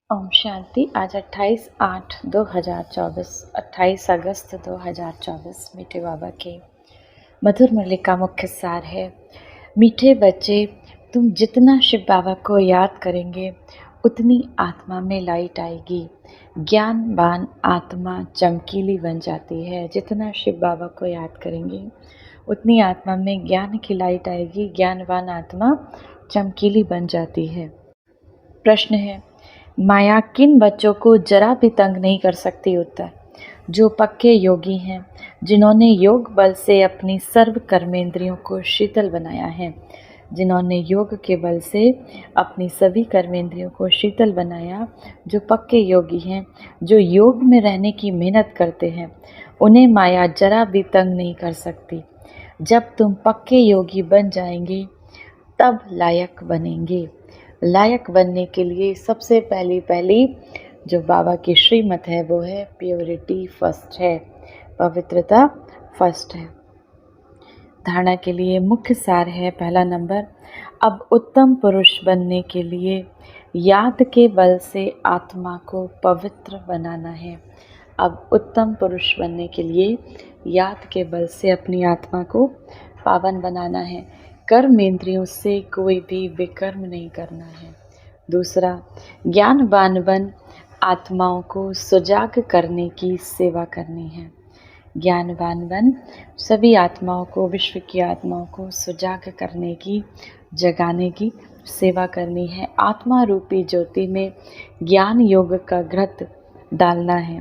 ओम शांति। आज 28/8/2024, 28 अगस्त 2024। मीठे बाबा के मधुर मुरली का मुख्य सार है, मीठे बच्चे, तुम जितना शिव बाबा को याद करेंगे उतनी आत्मा में लाइट आएगी। ज्ञानवान आत्मा चमकीली बन जाती है। जितना शिव बाबा को याद करेंगे उतनी आत्मा में ज्ञान की लाइट आएगी। ज्ञानवान आत्मा चमकीली बन जाती है। प्रश्न है, माया किन बच्चों को जरा भी तंग नहीं कर सकती? उत्तर, जो पक्के योगी हैं, जिन्होंने योग बल से अपनी सर्व कर्मेंद्रियों को शीतल बनाया है, जिन्होंने योग के बल से अपनी सभी कर्मेंद्रियों को शीतल बनाया, जो पक्के योगी हैं, जो योग में रहने की मेहनत करते हैं, उन्हें माया जरा भी तंग नहीं कर सकती। जब तुम पक्के योगी बन जाएंगे तब लायक बनेंगे। लायक बनने के लिए सबसे पहली जो बाबा की श्रीमत है वो है प्योरिटी फर्स्ट है, पवित्रता फर्स्ट है। धारणा के लिए मुख्य सार है, पहला नंबर, अब उत्तम पुरुष बनने के लिए याद के बल से आत्मा को पवित्र बनाना है। अब उत्तम पुरुष बनने के लिए याद के बल से अपनी आत्मा को पावन बनाना है। कर्मेंद्रियों से कोई भी विकर्म नहीं करना है। दूसरा, ज्ञानवान बन आत्माओं को सुजाग करने की सेवा करनी है। ज्ञानवान बन सभी आत्माओं को, विश्व की आत्माओं को सुजाग करने की, जगाने की सेवा करनी है। आत्मा रूपी ज्योति में ज्ञान योग का घृत डालना है।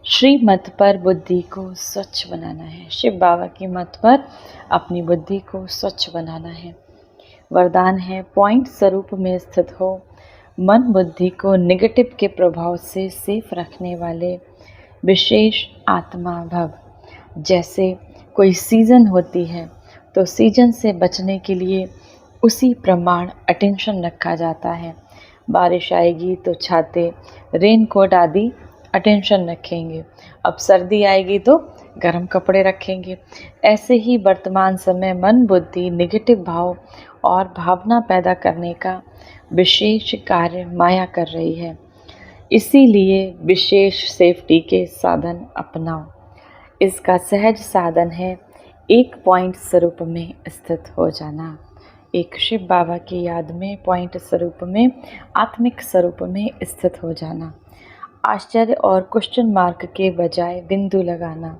श्री मत पर बुद्धि को स्वच्छ बनाना है। शिव बाबा की मत पर अपनी बुद्धि को स्वच्छ बनाना है। वरदान है, पॉइंट स्वरूप में स्थित हो, मन बुद्धि को नेगेटिव के प्रभाव से सेफ रखने वाले विशेष आत्मा भव। जैसे कोई सीजन होती है तो सीजन से बचने के लिए उसी प्रमाण अटेंशन रखा जाता है। बारिश आएगी तो छाते, रेनकोट आदि अटेंशन रखेंगे। अब सर्दी आएगी तो गर्म कपड़े रखेंगे। ऐसे ही वर्तमान समय मन बुद्धि नेगेटिव भाव और भावना पैदा करने का विशेष कार्य माया कर रही है। इसीलिए विशेष सेफ्टी के साधन अपनाओ। इसका सहज साधन है एक पॉइंट स्वरूप में स्थित हो जाना। एक शिव बाबा की याद में पॉइंट स्वरूप में, आत्मिक स्वरूप में स्थित हो जाना। आश्चर्य और क्वेश्चन मार्क के बजाय बिंदु लगाना,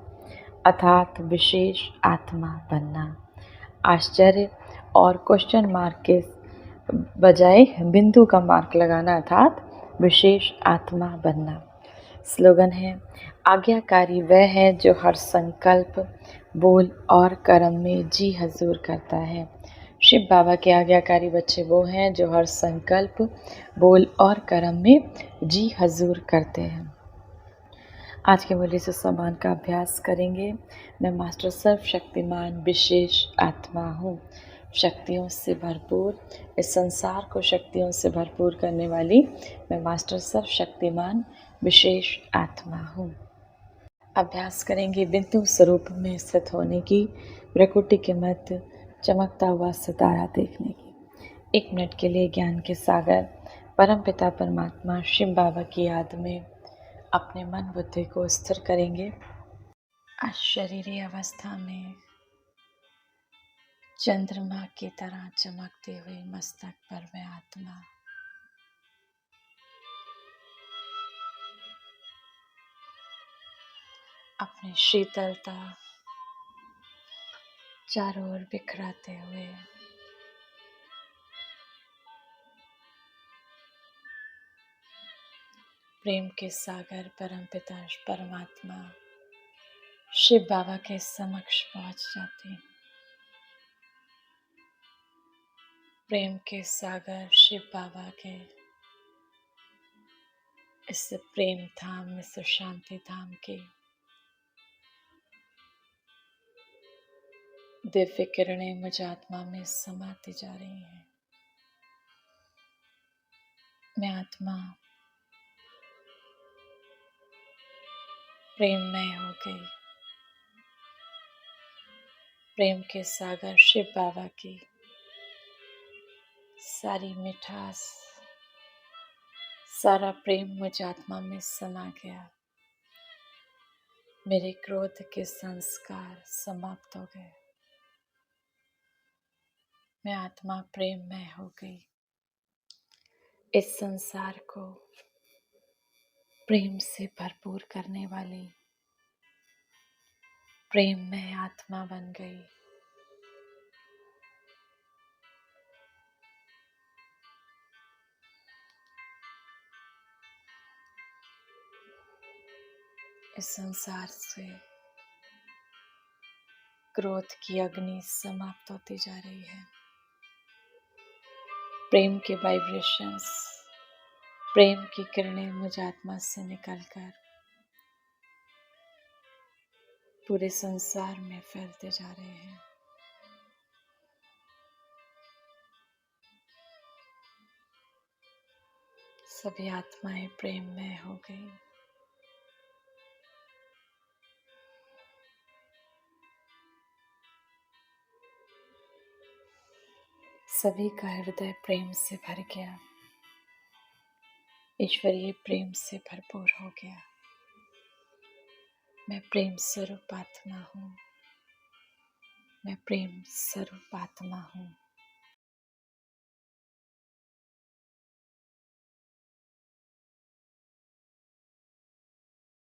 अर्थात विशेष आत्मा बनना। आश्चर्य और क्वेश्चन मार्क के बजाय बिंदु का मार्क लगाना, अर्थात विशेष आत्मा बनना। स्लोगन है, आज्ञाकारी वह है जो हर संकल्प, बोल और कर्म में जी हजूर करता है। शिव बाबा के आज्ञाकारी बच्चे वो हैं जो हर संकल्प, बोल और कर्म में जी हजूर करते हैं। आज के मुरली से सम्मान का अभ्यास करेंगे। मैं मास्टर सर्वशक्तिमान विशेष आत्मा हूँ, शक्तियों से भरपूर, इस संसार को शक्तियों से भरपूर करने वाली मैं मास्टर सर्वशक्तिमान विशेष आत्मा हूँ। अभ्यास करेंगे बिंदु स्वरूप में स्थित होने की, प्रकृति के मध्य चमकता हुआ सितारा देखने की। 1 मिनट के लिए ज्ञान के सागर परमपिता परमात्मा शिव बाबा की याद में अपने मन बुद्धि को स्थिर करेंगे। अशरीरी अवस्था में चंद्रमा की तरह चमकते हुए मस्तक पर मैं आत्मा अपनी शीतलता चारों ओर बिखराते हुए प्रेम के सागर परमपिता परमात्मा शिव बाबा के समक्ष पहुंच जाती। प्रेम के सागर शिव बाबा के इस प्रेम धाम, इस शांति धाम की दिव्य किरणें मुझ आत्मा में समाती जा रही हैं। मैं आत्मा प्रेममय हो गई। प्रेम के सागर शिव बाबा की सारी मिठास, सारा प्रेम मुझ आत्मा में समा गया। मेरे क्रोध के संस्कार समाप्त हो गए। मैं आत्मा प्रेममय हो गई। इस संसार को प्रेम से भरपूर करने वाली प्रेममय आत्मा बन गई। इस संसार से क्रोध की अग्नि समाप्त होती जा रही है। प्रेम के वाइब्रेशंस, प्रेम की किरणें मुझ आत्मा से निकलकर पूरे संसार में फैलते जा रहे हैं। सभी आत्माएं प्रेममय हो गई। सभी का हृदय प्रेम से भर गया, ईश्वरीय प्रेम से भरपूर हो गया। मैं प्रेम स्वरूप आत्मा हूँ। मैं प्रेम स्वरूप आत्मा हूँ।